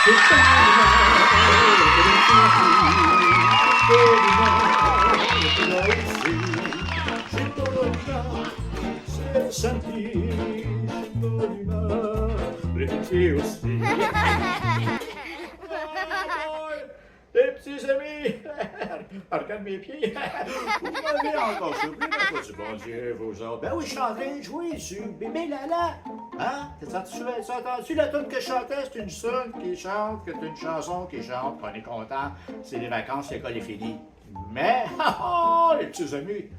Aussi. Les petits amis, regarde mes pieds. Vous m'avez encore surpris, la foi du bon Dieu, vous autres. Ben oui, je suis en train de jouer sur Bébé Lala. Hein? T'as entendu la tune que je chantais? C'est une tune qui chante, que c'est une chanson qui chante, qu'on est content. C'est les vacances, l'école est finie. Mais, les petits amis,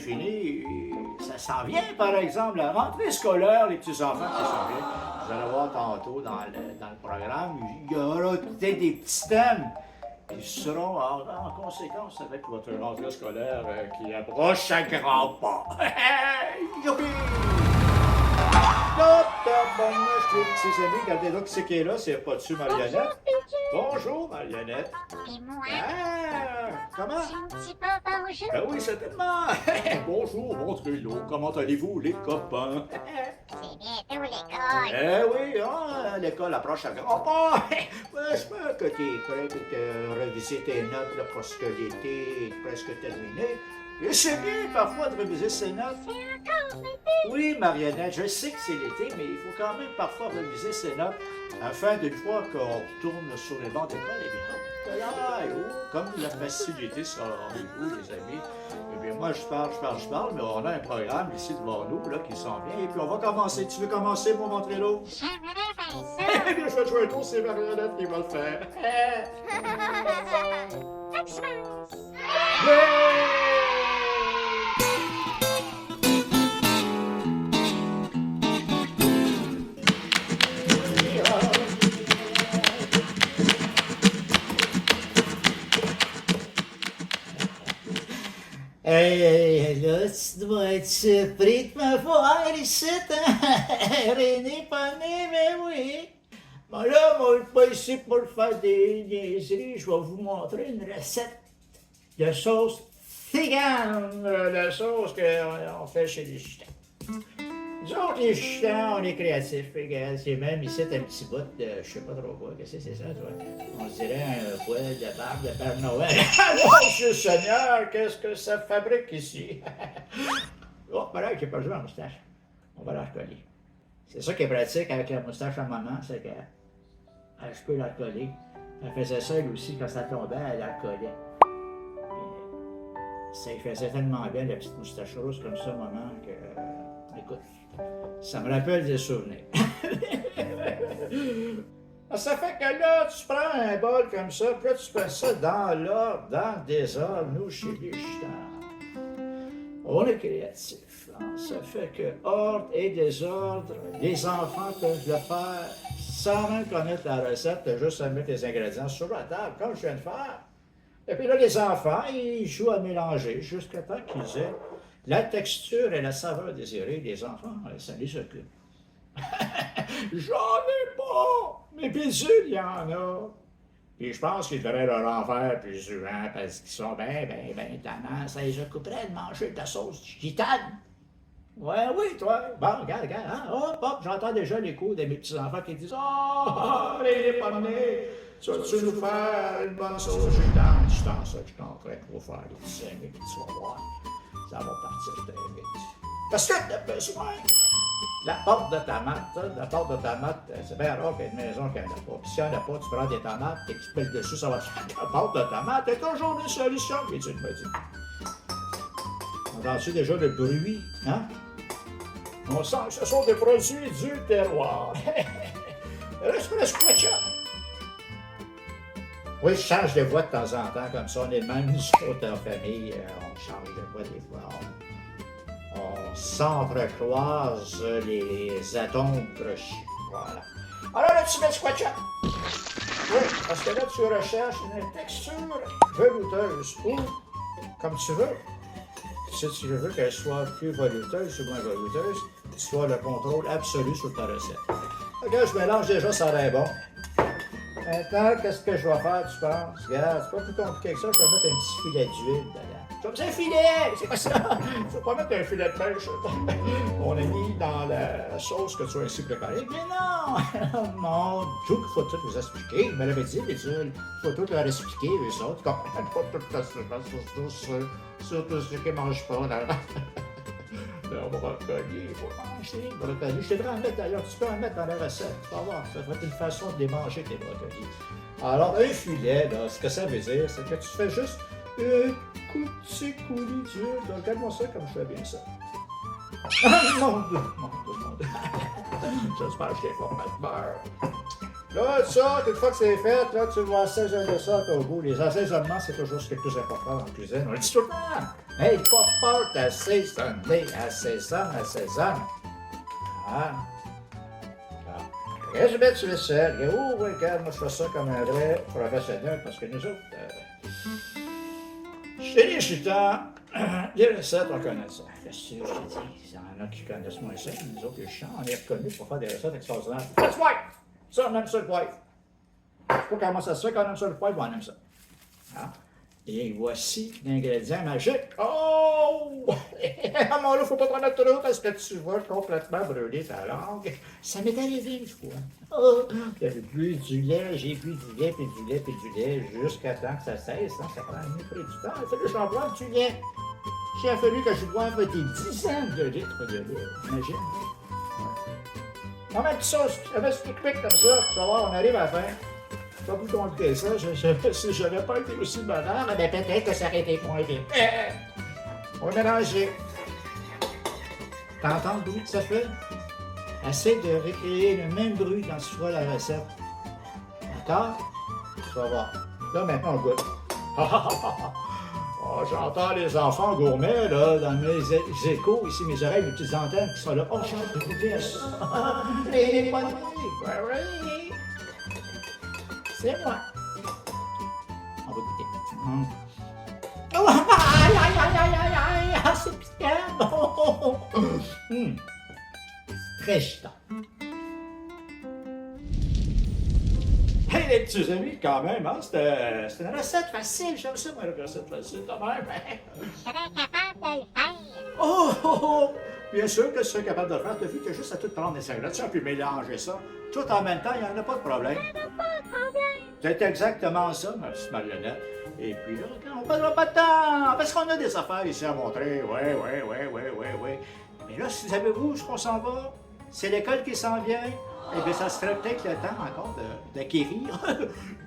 fini. Ça s'en vient, par exemple, la rentrée scolaire, les petits enfants qui s'en viennent. Vous allez voir tantôt dans le programme, il y aura peut-être des petits thèmes qui seront en conséquence avec votre rentrée scolaire qui approche à grands pas. Youpi! Les petits amis, regardez là qui est là, c'est pas dessus Marionnette. Bonjour Marionnette. Et moi, Comment? c'est un petit peu bonjour. Ben oui, certainement. Bonjour, mon trio. Comment allez-vous, les copains? C'est bientôt l'école. Eh oui, l'école approche à grands pas. J'espère que tu es prêt pour réviser tes notes là, parce que l'été est presque terminé. Et c'est bien parfois de réviser ses notes. C'est encore l'été. Oui, Marionnette, je sais que c'est l'été, mais il faut quand même parfois réviser ses notes afin d'une fois qu'on retourne sur les bancs d'école, eh bien, comme la facilité sera au rendez-vous, les amis. Eh bien, moi, je parle, mais on a un programme ici devant nous là, qui s'en vient. Et puis, on va commencer. Tu veux commencer, mon Montrello? J'aimerais faire ça. Eh bien, je vais jouer un tour, c'est Marionnette qui va le faire. Xmas. Hey, là, tu dois être surpris de me voir ici, hein? René Poney, mais oui. Bon là, moi, je suis pas ici pour faire des niaiseries. Je vais vous montrer une recette de sauce tzigane, la sauce qu'on fait chez les Chutans. Nous autres, les Chutans, on est créatifs. Regarde, c'est même ici un petit bout de, je sais pas trop quoi, qu'est-ce que c'est ça, toi? On dirait un poil de barbe de Père Noël. Oh, Monsieur Seigneur, qu'est-ce que ça fabrique ici? Oh, voilà, j'ai perdu ma moustache. On va la recoller. C'est ça qui est pratique avec la moustache à maman, c'est que je peux la recoller. Elle faisait ça, elle aussi, quand ça tombait, elle la recollait. Ça lui faisait tellement bien, la petite moustache rose comme ça, maman, que, écoute, ça me rappelle des souvenirs. Ça fait que là, tu prends un bol comme ça, puis là, tu fais ça dans l'ordre, dans le désordre, nous, chez les Chutans. On est créatifs. Hein? Ça fait que ordre et désordre, les enfants peuvent le faire sans même connaître la recette, t'as juste à mettre les ingrédients sur la table, comme je viens de faire. Et puis là, les enfants, ils jouent à mélanger jusqu'à temps qu'ils aient la texture et la saveur désirée. Les enfants, ça les occupe. J'en ai pas! Mais pilules, il y en a. Puis je pense qu'ils devraient leur en faire plus souvent parce qu'ils sont ben tannants. Ça les occuperait de manger de la sauce gitane. Ouais, oui, toi. Bon, regarde, hein? Hop, j'entends déjà l'écho de mes petits-enfants qui disent « Oh, les pommes-nés, tu vas-tu nous faire une bonne sauce gitane? » Je t'en ça, je suis en train de vous faire les petits amis, puis tu vas voir. Ça va partir très vite. Parce que t'as besoin. La pâte de tomate, c'est bien rare qu'il y ait une maison qui n'en a pas. Puis si il n'y en a pas, tu prends des tomates et tu pèles dessus, ça va faire la pâte de tomate. C'est toujours une solution, puis tu me dis. Entends-tu déjà le bruit, hein? On sent que ce sont des produits du terroir. Reste squatcha. Oui, je change de voix de temps en temps, comme ça, on est de même, nous autres en famille, on change de voix des fois. On s'entrecroise les atomes crochus. Voilà. Alors là, tu mets le squatcha. Oui, parce que là, tu recherches une texture velouteuse ou comme tu veux. Si tu veux qu'elle soit plus velouteuse ou moins velouteuse, tu as le contrôle absolu sur ta recette. Ok, je mélange déjà, ça va être bon. Maintenant, qu'est-ce que je vais faire, tu penses? Regarde, c'est pas plus compliqué que ça, je vais mettre un petit filet d'huile dedans. Comme ça, un filet! C'est quoi ça? Faut pas mettre un filet de pêche. On a mis dans la sauce que tu as ainsi préparée. Mais non! Mon Dieu, qu'il faut tout vous expliquer. Il me l'avait dit, Bédule. Il faut tout leur expliquer, eux autres. Ils comprennent pas toute la surtout ceux qui ne mangent pas. Le brocoli, il faut manger le brocoli. Je devrais en mettre d'ailleurs, tu peux en mettre dans la recette. Tu vas voir, ça va être une façon de les manger, tes brocolis. Alors, un filet, là, ce que ça veut dire, c'est que tu fais juste un petit coulis d'huile. Regarde-moi ça comme je fais bien ça. Mon Dieu, mon Dieu, mon Dieu. J'espère que je t'ai formé de beurre. Là, ça, une fois que c'est fait, là, tu vas assaisonner ça à ton goût. Les assaisonnements, c'est toujours ce qui est le plus important dans la cuisine. On le dit tout le temps. Hey, pas peur d'assaisonner. Assaisonne. Ah. Regarde, je vais mettre sur le sel. Oh, regarde, moi, je fais ça comme un vrai professionnel parce que nous autres, chez les chutants, les recettes, on connaît ça. Qu'est-ce que je te dis? Il y en a qui connaissent moins ça. Nous autres, les chants, on est reconnus pour faire des recettes extraordinaires. Faites du poivre! Ça, on aime ça, le poivre. Je sais pas comment ça se fait qu'on aime ça, le poivre, on aime ça. Ah. Et voici l'ingrédient magique. Oh! À mon là, faut pas t'en mettre trop parce que tu vas complètement brûler ta langue. Ça m'est arrivé une fois. Oh! J'ai bu du lait, puis du lait, puis du lait, jusqu'à temps que ça cesse. Hein? Ça prend un peu du temps. Il fallait que j'en boive du lait. Il a fallu que je boive des dizaines de litres de lait. Imagine. On met ça, on met ce quick comme ça, tu vas voir, on arrive à la fin. C'est pas plus compliqué que ça, si j'avais pas été aussi bonheur, mais peut-être que ça aurait été moins vite. On va mélanger. T'entends le bruit que ça fait? Essaie de recréer le même bruit quand tu feras la recette. D'accord? Tu vas voir. Là, maintenant, on goûte. Oh, j'entends les enfants gourmets, là, dans mes échos, ici, mes oreilles, mes petites antennes qui sont là. Oh, j'ai hâte de goûter à ça. Les bonnes nuits. Oui. C'est moi. On va goûter. Oh, aïe, c'est piquant. Très chitant. Hey les petits amis, quand même, hein? C'était une recette facile. J'aime ça, moi, une recette facile, quand même. Je serais capable de le faire. Oh! Bien sûr que tu serais capable de le faire. T'as vu, t'as juste à tout prendre des ingrédients puis mélanger ça. Tout en même temps, il n'y en a pas de problème. C'est exactement ça, ma petite marionnette. Et puis là, on ne perdra pas de temps, parce qu'on a des affaires ici à montrer. Oui. Mais là, savez-vous où on s'en va? C'est l'école qui s'en vient. Eh bien, ça serait peut-être le temps encore d'acquérir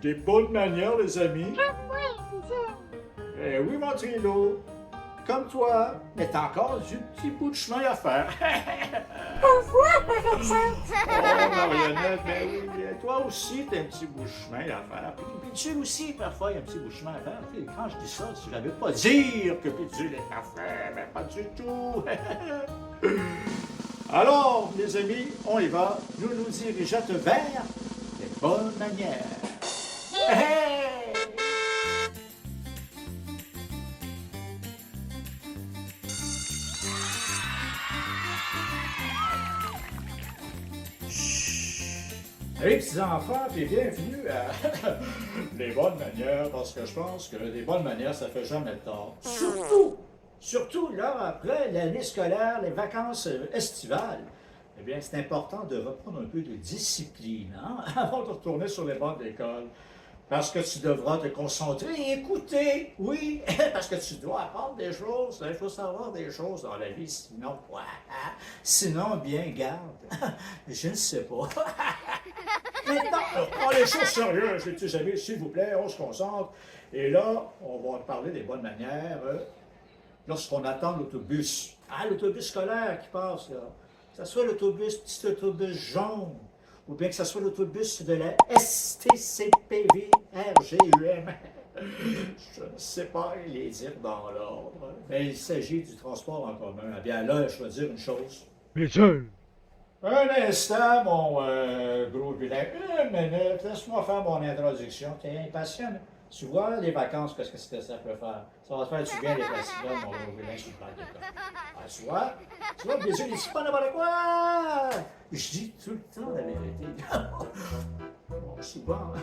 des bonnes manières, les amis. Eh oui, mon Trilo. Comme toi, mais t'as encore du petit bout de chemin à faire. Pourquoi, par exemple? Oh, Marionnette, ben oui, toi aussi, t'as un petit bout de chemin à faire. Puis Pitule aussi, parfois, il y a un petit bout de chemin à faire. Tu sais, quand je dis ça, je ne veux pas dire que Pitule est parfait, mais pas du tout. Alors, les amis, on y va. Nous nous dirigeons vers les bonnes manières. Hey! Hey, petits enfants, puis bienvenue à les bonnes manières, parce que je pense que les bonnes manières, ça fait jamais de tort. Surtout là, après l'année scolaire, les vacances estivales, eh bien, c'est important de reprendre un peu de discipline, hein, avant de retourner sur les bancs de l'école. Parce que tu devras te concentrer et écouter, oui, parce que tu dois apprendre des choses, il faut savoir des choses dans la vie, sinon quoi? Sinon, bien, garde, je ne sais pas. Maintenant, prends les choses sérieuses, les petits amis, s'il vous plaît, on se concentre. Et là, on va parler des bonnes manières lorsqu'on attend l'autobus. Ah, l'autobus scolaire qui passe, là. Que ce soit l'autobus, petit autobus jaune, ou bien que ce soit l'autobus de la STCPVRGUM. Je ne sais pas les dire dans l'ordre, mais il s'agit du transport en commun. Eh bien là, je vais dire une chose. Michel! Un instant, mon gros vilain. Une minute, laisse-moi faire mon introduction. T'es impatient? Tu vois, les vacances, qu'est-ce que ça peut faire? Ça va te faire du bien les pastilles, mon gros vilain, sur le plan d'école. Ah, tu vois, bien sûr, il dit pas n'importe quoi! Je dis tout le temps la vérité. Bon, souvent,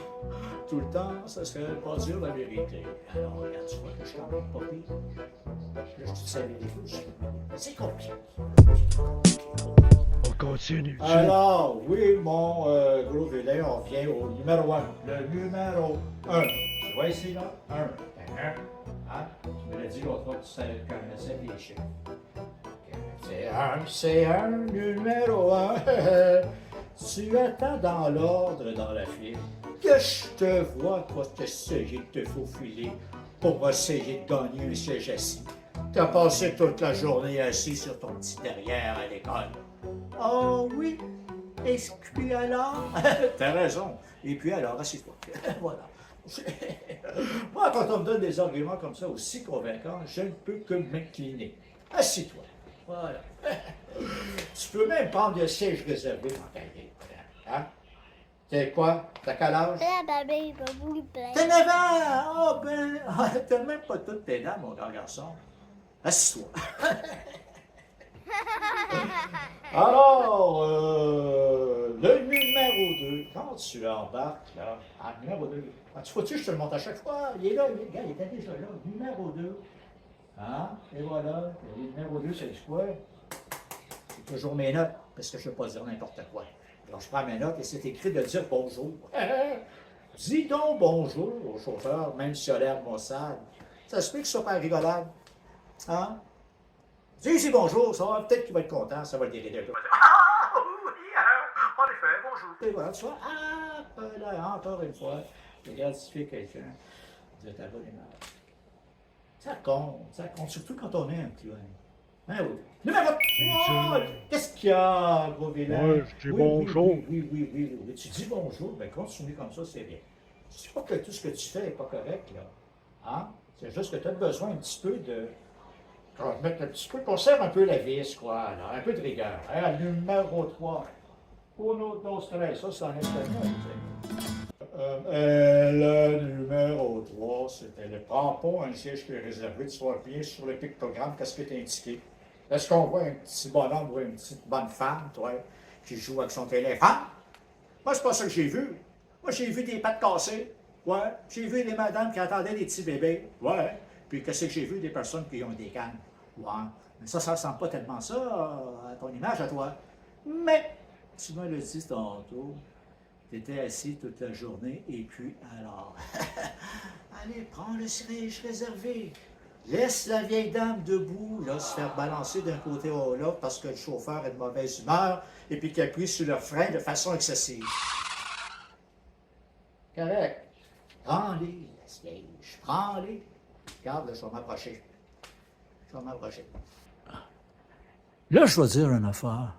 tout le temps, ça serait pas dire la vérité. Alors, regarde, tu vois que je suis quand même pas pire. Là, je te savais des choses. C'est compliqué. On continue. Alors, oui, mon gros vilain, on vient au numéro 1. Le numéro 1. Tu vois ici, là? 1. Hein? Tu me l'as dit l'autre fois que tu savais connaissais les chiffres. C'est un numéro 1. Tu attends dans l'ordre dans la file que je te vois, toi, t'essayer de te faufiler pour essayer de gagner un siège assis. T'as passé toute la journée assis sur ton petit derrière à l'école. Oh oui? Et puis alors? T'as raison. Et puis alors, assieds-toi. Voilà. Moi, quand on me donne des arguments comme ça aussi convaincants, je ne peux que m'incliner. Assieds-toi. Voilà. Tu peux même prendre le siège réservé dans ta vie. Hein? T'es quoi? T'as quel âge? T'as 9 ans! Oh ben, t'as même pas toutes tes dents, mon grand garçon. Assieds-toi. Alors, le numéro 2, quand tu embarques, là, numéro 2, tu vois-tu, je te le montre à chaque fois, il est là, le gars, il était déjà là, numéro 2. Hein? Et voilà, le numéro 2, c'est quoi? C'est toujours mes notes, parce que je ne veux pas dire n'importe quoi. Alors, je prends mes notes et c'est écrit de dire bonjour. Dis donc bonjour au chauffeur, même si a l'air maussade. Ça se peut qu'il soit pas rigolade. Hein? Dis bonjour, ça va, peut-être qu'il va être content, ça va le dérider un peu. Ah oui, en effet, bonjour. Et voilà, tu vois, là, encore une fois, regarde si tu fais quelqu'un de ta bonne humeur. Ça compte, surtout quand on est un petit hein, oui. Numéro 3, qu'est-ce qu'il y a, gros vilain? Moi, je dis bonjour. Oui, tu dis bonjour, mais continue comme ça, c'est bien. C'est pas que tout ce que tu fais n'est pas correct, là. Hein? C'est juste que tu as besoin un petit peu de... mettre un petit peu, qu'on serre un peu la vis, quoi, là, un peu de rigueur. Hein? Numéro 3. Uno, dos, tres, ça, c'est en espagnol, tu sais. Le numéro 3, c'était le prends pas un siège qui est réservé, tu vas bien sur le pictogramme, qu'est-ce qui est indiqué. Est-ce qu'on voit un petit bonhomme ou une petite bonne femme, toi, qui joue avec son téléphone? Moi, c'est pas ça que j'ai vu. Moi, j'ai vu des pattes cassées. Ouais. J'ai vu des madames qui attendaient des petits bébés. Ouais. Puis qu'est-ce que j'ai vu? Des personnes qui ont des cannes. Ouais. Mais ça ressemble pas tellement ça à ton image, à toi. Mais, tu m'as le dit tantôt, tu étais assis toute la journée, et puis, alors, allez, prends le siège réservé. Laisse la vieille dame debout, là, se faire balancer d'un côté à l'autre parce que le chauffeur est de mauvaise humeur et puis qu'il appuie sur le frein de façon excessive. Correct. Prends-les, le siège. Prends-les. Regarde, là, je vais m'approcher. Là, je vais dire une affaire.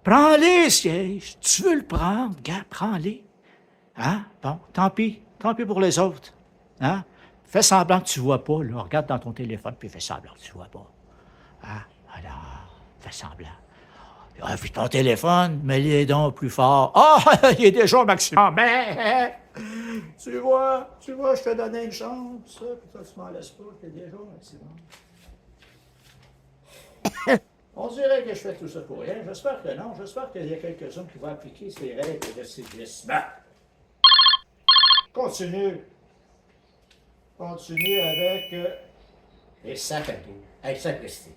Prends-les, siège. Tu veux le prendre? Gars, prends-les. Hein? Bon, tant pis. Tant pis pour les autres. Hein? Fais semblant que tu vois pas, là. Regarde dans ton téléphone, puis fais semblant que tu vois pas. Hein? Alors, fais semblant. Ah, puis ton téléphone, mets les dents plus fort. Ah, il est déjà au maximum. Mais, tu vois, je te donnais une chance, puis toi, tu m'en laisses pas, t'es déjà au maximum. On dirait que je fais tout ça pour rien. J'espère que non. J'espère qu'il y a quelques-uns qui vont appliquer ces règles de cyclisme. Continue avec les sacs à dos. Hey, sacristi.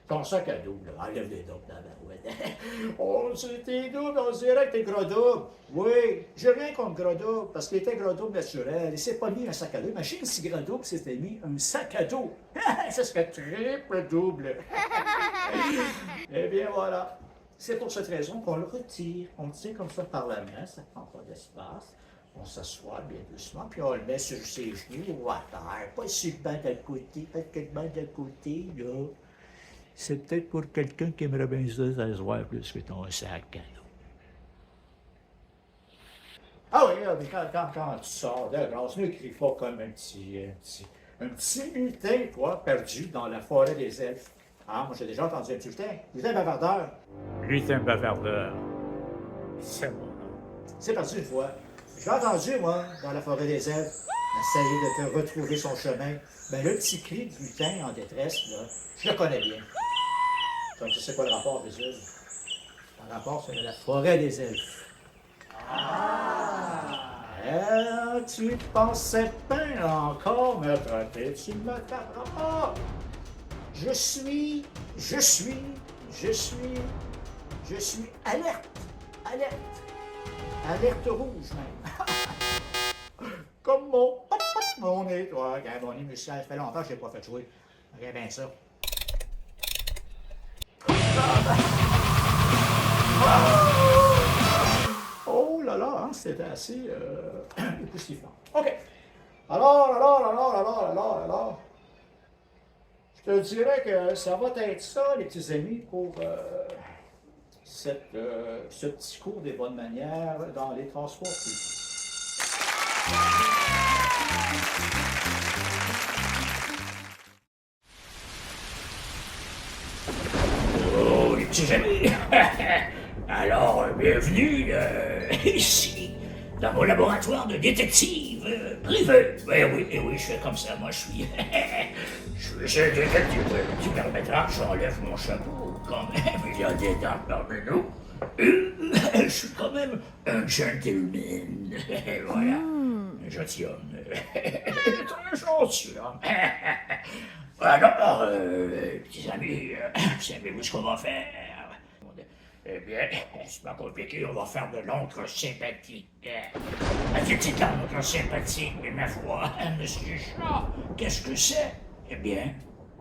Ton sac à dos, là, enlève les doubles dans la barouette. Oh, c'est tes doubles, on dirait que t'es gros double. Oui, j'ai rien contre gros double, parce qu'il était gros double naturel. Il s'est pas mis un sac à dos. Imagine si gros double s'était mis un sac à dos. Ça serait triple double. Eh bien, voilà. C'est pour cette raison qu'on le retire. On le tient comme ça par la main, ça prend pas d'espace. On s'assoit bien doucement, puis on le met sur ses genoux ou à terre. Pas sur le banc d'à côté, parce que le banc d'à côté, là, c'est peut-être pour quelqu'un qui aimerait bien ça s'asseoir plus que ton sac à dos. Ah oui, mais quand tu sors de grâce, ne crie pas comme un petit lutin, toi, perdu dans la forêt des elfes. Ah, moi j'ai déjà entendu un petit lutin bavardeur. Lutin bavardeur. C'est mon nom. C'est perdu une fois. J'ai entendu, moi, dans la forêt des elfes, essayer de te retrouver son chemin. Mais le petit cri de lutin en détresse, là, je le connais bien. Donc, tu sais quoi le rapport des elfes? Le rapport, c'est la forêt des elfes. Ah! Tu pensais bien encore me traiter, tu ne me taperas pas. Je suis alerte, alerte rouge même. Comme mon nez, toi, regarde, mon nez musculaire, ça fait longtemps que je l'ai pas fait jouer. Regarde bien ça. Oh là là, hein, c'était assez époustouflant. OK. Alors. Je te dirais que ça va être ça, les petits amis, pour ce petit cours des bonnes manières dans les transports publics. Oh, les petits amis! Alors, bienvenue ici, dans mon laboratoire de détective privé. Oui, je fais comme ça, moi je suis. Je suis un détective qui permettra que j'enlève mon chapeau quand même il y a des dents parmi nous. Je suis quand même un gentleman. Voilà, un gentilhomme. Très gentilhomme. Alors, petits amis, savez-vous ce qu'on va faire? Eh bien, c'est pas compliqué, on va faire de l'encre sympathique. C'est de l'encre sympathique, mais ma foi, monsieur Chat, qu'est-ce que c'est? Eh bien,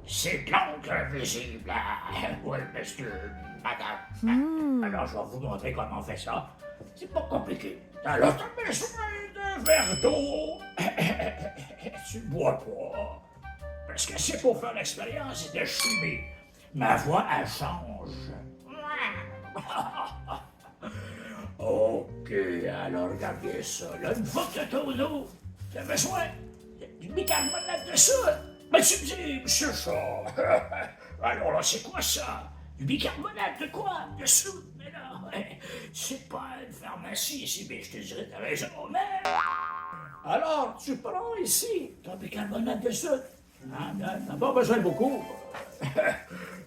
c'est de l'encre invisible. Oui, monsieur, madame. Alors, je vais vous montrer comment on fait ça. C'est pas compliqué. Alors, tu as besoin d'un verre d'eau. Tu ne bois pas. Parce que c'est pour faire l'expérience de chimie. Ma voix, elle change. Ok, alors regarde bien ça. Là, une fois que tu as ton eau, tu as besoin du bicarbonate de soude. Mais tu me dis, monsieur Chat. Alors là, c'est quoi ça? Du bicarbonate de quoi? De soude? Mais non, c'est pas une pharmacie ici, mais je te dirais, t'as raison, mais... Alors, tu prends ici ton bicarbonate de soude. T'as pas besoin de beaucoup.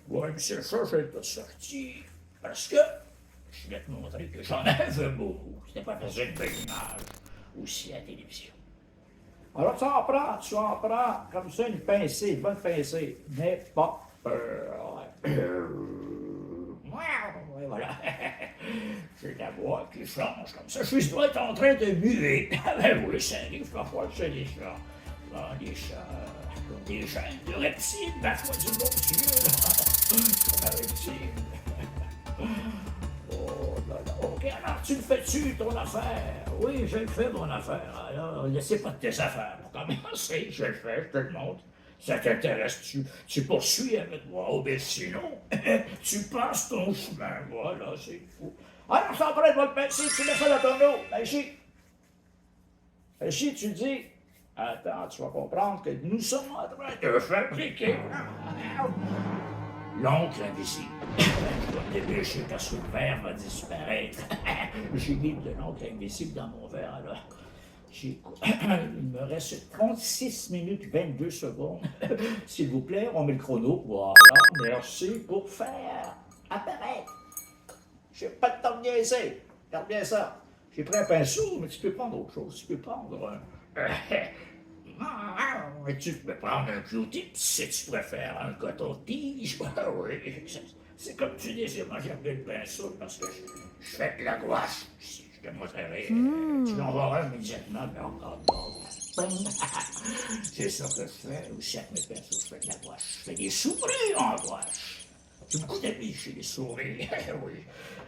Oui, monsieur Chat, j'ai pas sorti. Parce que je voulais te montrer que j'en avais beaucoup. C'était pas facile de l'image. Aussi à la télévision. Alors, tu en prends comme ça une pincée, une bonne pincée. N'aie pas peur. Ouais, voilà. J'ai la voix qui change comme ça. Je dois être en train de muer. Ben oui, ça arrive parfois, c'est les chats. Bon, les chats, comme des chaînes de reptiles, ma foi du bon Dieu. La reptile. Oh là là. Ok, alors tu le fais-tu, ton affaire? Oui, je le fais, mon affaire. Alors, laissez pas de tes affaires. Pour commencer, je le fais, je te le montre. Ça t'intéresse, tu poursuis avec moi. Oh, mais sinon, tu passes ton chemin. Voilà, c'est fou. Alors, ça prête votre pincée, tu mets ça dans ton eau. Ici, tu dis, attends, tu vas comprendre que nous sommes en train de fabriquer l'oncle invisible. Je dois me dépêcher parce que le verre va disparaître. J'ai mis de l'oncle invisible dans mon verre, alors. Il me reste 36 minutes 22 secondes. S'il vous plaît, on met le chrono. Voilà, merci pour faire apparaître. j'ai pas le temps de niaiser. Regarde bien ça. J'ai pris un pinceau, mais tu peux prendre autre chose. Tu peux prendre un... Tu peux prendre un Q-tip si tu préfères un coton-tige. Oui, c'est comme tu dis, moi j'aime bien le pinceau parce que je fais de la gouache. Je te montrerai. Tu en verras immédiatement, mais encore non. C'est ça que je fais aussi avec mes pinceaux, je fais de la gouache. Je fais des souris en gouache. J'ai beaucoup d'amis chez les souris, oui.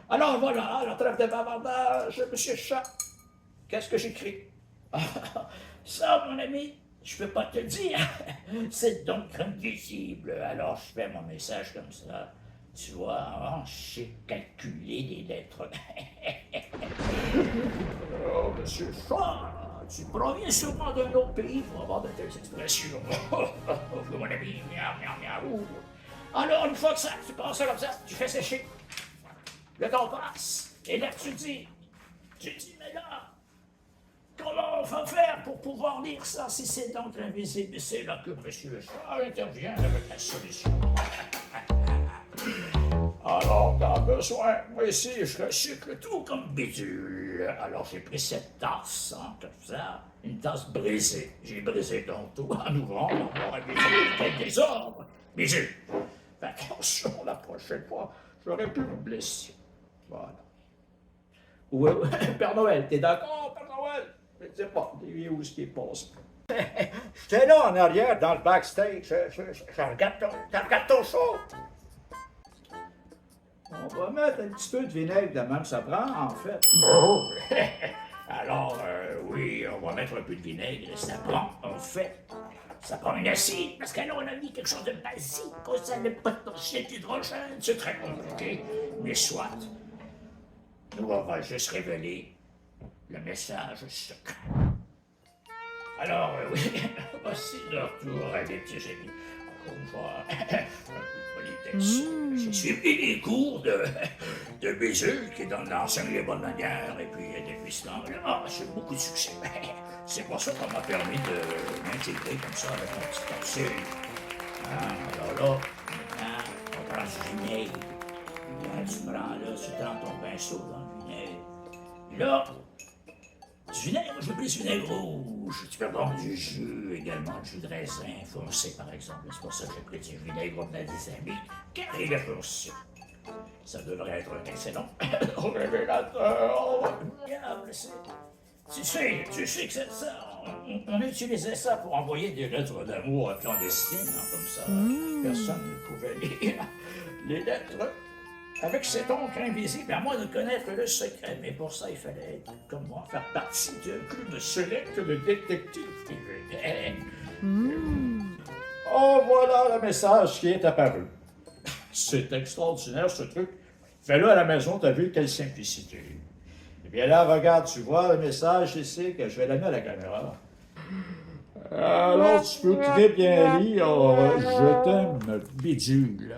Alors voilà, la trêve de bavardage, monsieur Chat. Qu'est-ce que j'écris? Ça, mon ami, je peux pas te dire. C'est donc invisible. Alors, je fais mon message comme ça. Tu vois, hein, j'ai calculé les lettres. Oh, monsieur Chat, tu proviens sûrement d'un autre pays pour avoir de telles expressions. Mon ami, miaou, miaou, miaou. Alors, une fois que ça, tu passes ça comme ça, tu fais sécher. Le temps passe. Et là, tu dis, mais là, comment on va faire pour pouvoir lire ça si c'est donc invisible? C'est là que monsieur Chat intervient avec la solution. Alors, t'as besoin, moi ici, je recycle tout comme bidule. Alors j'ai pris cette tasse, hein, comme ça, une tasse brisée. J'ai brisé ton tout en ouvrant, on aurait quel désordre. Bijou, Fais attention la prochaine fois, j'aurais pu me blesser. Voilà. Ouais, Père Noël, t'es d'accord, Père Noël? Je sais pas, où est-ce qu'il est passé? J'étais là en arrière, dans le backstage. Je regarde ton show. On va mettre un petit peu de vinaigre de même, ça prend, en fait. alors oui, on va mettre un peu de vinaigre, ça prend, en fait. Ça prend une acide, parce qu'alors on a mis quelque chose de basique, ça n'est pas de torcher d'hydrogène, c'est très compliqué, mais soit. Nous, on va juste révéler le message secret. Alors, oui, voici de retour à des petits amis. Encore une fois, un peu de politesse. J'ai suivi les cours de Bézul qui donne l'enseigne les bonnes manières, et puis depuis ce temps-là, j'ai beaucoup de succès. C'est pour ça qu'on m'a permis de m'intégrer comme ça avec mon petit capsule. Alors là, maintenant, on prend du vinaigre. Là, tu prends là, tu trempes ton pinceau dans le vinaigre. Et là, du vinaigre, j'ai pris du vinaigre rouge. Tu peux prendre du jus, également du jus de raisin foncé, par exemple. C'est pour ça que j'ai pris du vinaigre de des amis, carré de foncé. Ça devrait être un excellent révélateur. Tu sais que c'est ça. On utilisait ça pour envoyer des lettres d'amour clandestines, hein, comme ça. Personne ne pouvait lire les lettres avec cet oncle invisible, à moins de connaître le secret. Mais pour ça, il fallait être, comme moi, faire partie d'un club select de détectives privés. Oh, voilà le message qui est apparu. C'est extraordinaire, ce truc. Fais-le à la maison, t'as vu quelle simplicité. Eh bien là, regarde, tu vois le message ici, que je vais l'amener à la caméra. Alors, tu peux très bien lire « Je t'aime, bidule ».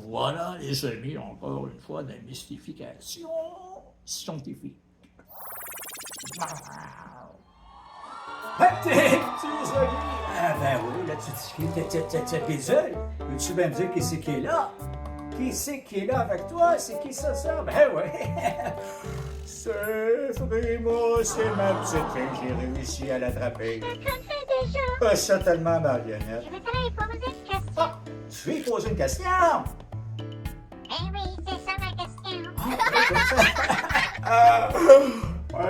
Voilà, les amis, encore une fois, la mystification scientifique. Tes petits amis! Ah ben oui, là, tu bidule. Peux-tu bien me dire qui c'est qui est là? Qui c'est qui est là avec toi? C'est qui ça? Ben oui! C'est Frimo, c'est ma petite fille, j'ai réussi à l'attraper. Qu'on fait déjà? C'est tellement marionnette. Je voudrais poser une question. Ah, tu veux poser une question? Eh oui, c'est ça ma question.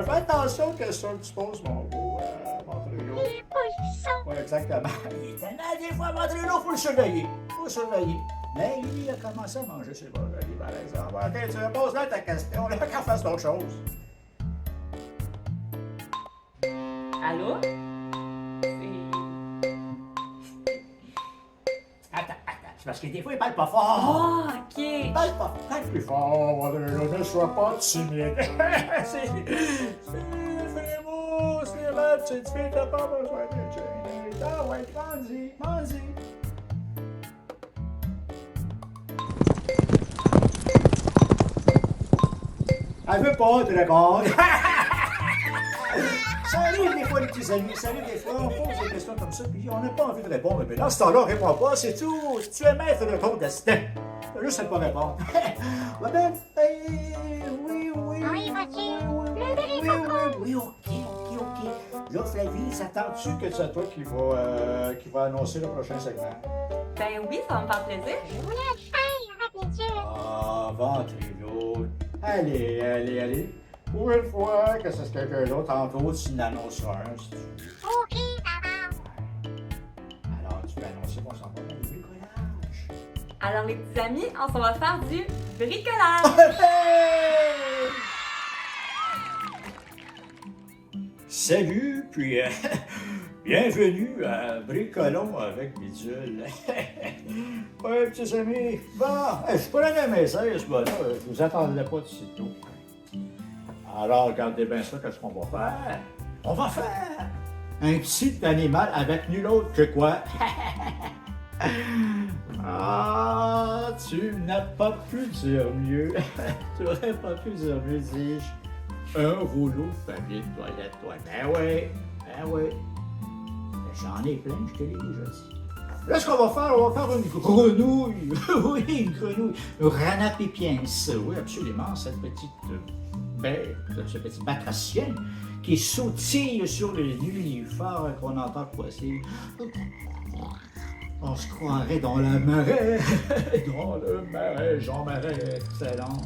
Fais attention aux questions que tu poses, mon beau Montrello. Les poissons. Oui, exactement. Il est tellement des fois, Montrello, faut le surveiller. Faut le surveiller. Mais lui, il a commencé à manger ses brocolis, par exemple. OK, tu me poses là ta question, là, qu'on fasse d'autres choses. Allô? Attends. C'est parce que des fois, il parle pas fort. Oh, OK. Il parle pas. Parle plus fort, Montrello. Ne sois pas timide. C'est Frimo, c'est ma petite fille, t'as pas besoin de gêner. Ah ouais, vas-y. Elle veut pas te répondre. Ça arrive des fois, les petits amis. Ça arrive des fois, on pose des questions comme ça, puis on n'a pas envie de répondre. Mais dans ce temps-là, réponds pas, c'est tout. Tu es maître de ton destin. T'as juste à pas répondre. Ouais, ben, oui. Oui, vas-y. Oui, OK. Là, Flavie, s'attends-tu que c'est toi qui va annoncer le prochain segment? Ben oui, ça va me faire plaisir. Je voulais le faire, rapide. Ah, ventrilo. Allez. Pour une fois que c'est quelqu'un d'autre, tantôt, tu n'annonceras un, si tu veux. OK, maman. Alors, tu peux annoncer qu'on s'en va dans le bricolage. Alors, les petits amis, on s'en va faire du bricolage. Salut, puis bienvenue à Bricolons avec Bidule. Ouais, petits amis. Bon, je prenais mes 16, là, je vous attendais pas de sitôt. Alors, regardez bien ça, qu'est-ce qu'on va faire? On va faire un petit animal avec nul autre que quoi? Ah, tu n'as pas pu dire mieux. Tu n'aurais pas pu dire mieux, dis-je. Un rouleau de papier de toilette, toi. Ben oui. J'en ai plein, je te l'ai déjà dit. Là, ce qu'on va faire, on va faire une grenouille. Oui, une grenouille. Rana pipiens. Oui, absolument. Cette petite bête, ce petit batracien qui sautille sur le nullifère qu'on entend passer. On se croirait dans la marée, dans le marais, Jean Marais, excellente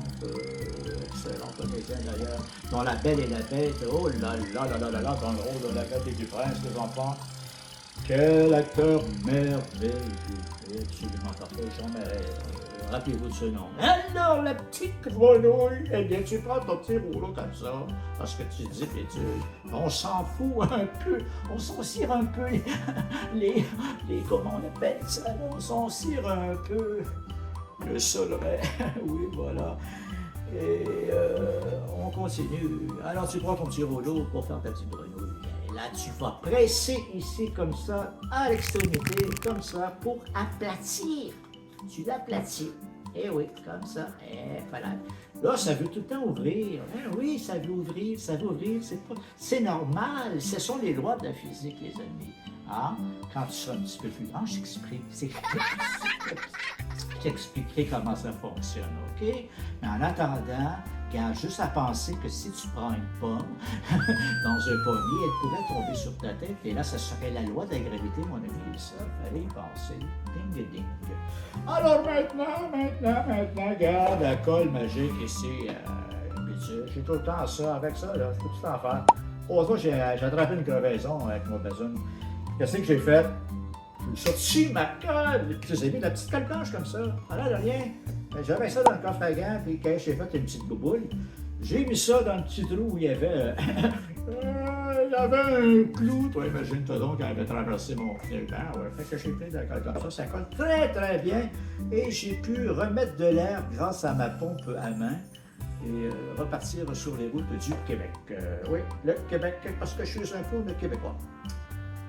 comédienne d'ailleurs, dans La Belle et la Bête, oh là là là là là là, dans le rôle de la Bête et du Prince, les enfants. Quel acteur merveilleux, absolument parfait, Jean Marais, rappelez-vous de ce nom. Alors, la petite grenouille, eh bien, tu prends ton petit rouleau comme ça, parce que tu dis, on s'en fout un peu, on s'en cire un peu les comment on appelle ça, là? On s'en cire un peu le soleil, oui, voilà. Et on continue. Alors, tu prends ton petit rouleau pour faire ta petite grenouille. Et là, tu vas presser ici, comme ça, à l'extrémité, comme ça, pour aplatir. Tu l'aplatis. Eh oui, comme ça. Eh, voilà. Là, ça veut tout le temps ouvrir. Eh oui, ça veut ouvrir, ça veut ouvrir. C'est normal. Ce sont les lois de la physique, les amis. Hein? Quand tu seras un petit peu plus grand, je t'expliquerai comment ça fonctionne, OK? Mais en attendant, garde juste à penser que si tu prends une pomme dans un pommier, elle pourrait tomber sur ta tête, et là, ça serait la loi de la gravité, mon ami. Ça, fallait y penser. Ding, ding. Alors maintenant, garde la colle magique ici. J'ai tout le temps ça, avec ça, là, je peux tout le temps faire. Trois fois, j'ai attrapé une crevaison avec mon besogne. Qu'est-ce que j'ai fait? J'ai sorti ma colle, puis j'ai mis la petite colle blanche comme ça. Alors, de rien. J'avais ça dans le coffre à gants, puis quand j'ai fait une petite bouboule, j'ai mis ça dans le petit trou où il y avait. Un clou, toi, imagine-toi donc, qui avait traversé mon ruban. Ouais. Fait que j'ai pris de la colle comme ça, ça colle très très bien. Et j'ai pu remettre de l'air grâce à ma pompe à main et repartir sur les routes du Québec. Oui, le Québec, parce que je suis un fou de Québécois.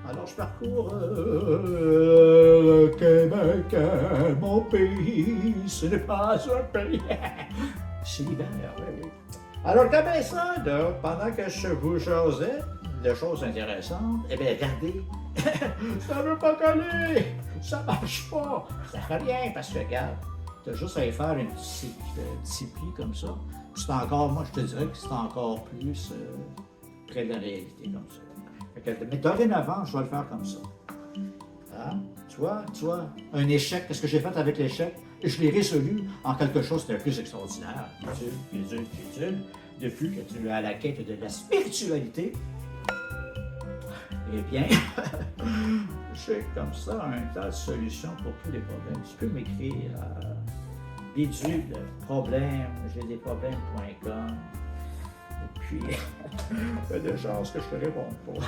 Alors, je parcours le Québec, mon pays, ce n'est pas un pays. C'est l'hiver, oui. Alors, comme ça, là, pendant que je vous jasais de choses intéressantes, eh bien, regardez, ça veut pas coller, ça marche pas, ça fait rien, parce que, regarde, tu as juste à y faire un petit pli comme ça. C'est encore, moi, je te dirais que c'est encore plus près de la réalité, comme ça. Mais dorénavant, je vais le faire comme ça. Hein? Tu vois, un échec, qu'est-ce que j'ai fait avec l'échec? Je l'ai résolu en quelque chose de plus extraordinaire. Bidule. Depuis que tu es à la quête de la spiritualité, eh bien, j'ai comme ça un tas de solutions pour tous les problèmes. Tu peux m'écrire à bidule, problème, j'ai des problèmes.com. Et puis, il y a des chances que je te réponde pas.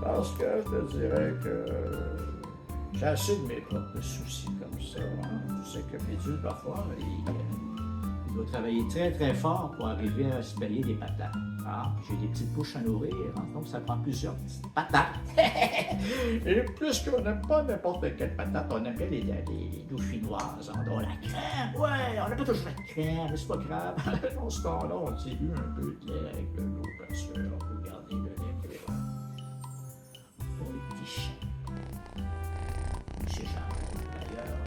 Parce que je te dirais que j'ai assez de mes propres soucis comme ça. Hein. Je sais que Bidule, parfois, il doit travailler très très fort pour arriver à se payer des patates. Ah, j'ai des petites bouches à nourrir, donc ça prend plusieurs petites patates. Et puisqu'on n'aime pas n'importe quelle patate, on aime bien les dauphinoises, dont la crème. Ouais, on n'a pas toujours la crème, mais c'est pas grave. Dans ce temps-là, on dilue un peu de lait avec de l'eau, bien sûr. On peut garder le lait pour les petits chiens. C'est ça. D'ailleurs,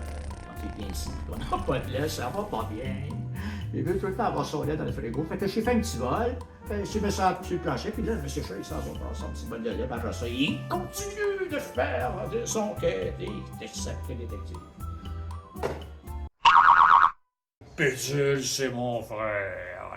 quand il vient ici, on n'a pas de lait, ça va pas bien. Il veut tout le temps avoir son lait dans le frigo. Fait que j'ai fait un petit bol, je me sens sur le plancher, puis là, M. Chat, il s'en va prendre son petit bol de lait, après ça, il continue de faire de son quête des sacrés détectives. Bidule, c'est mon frère.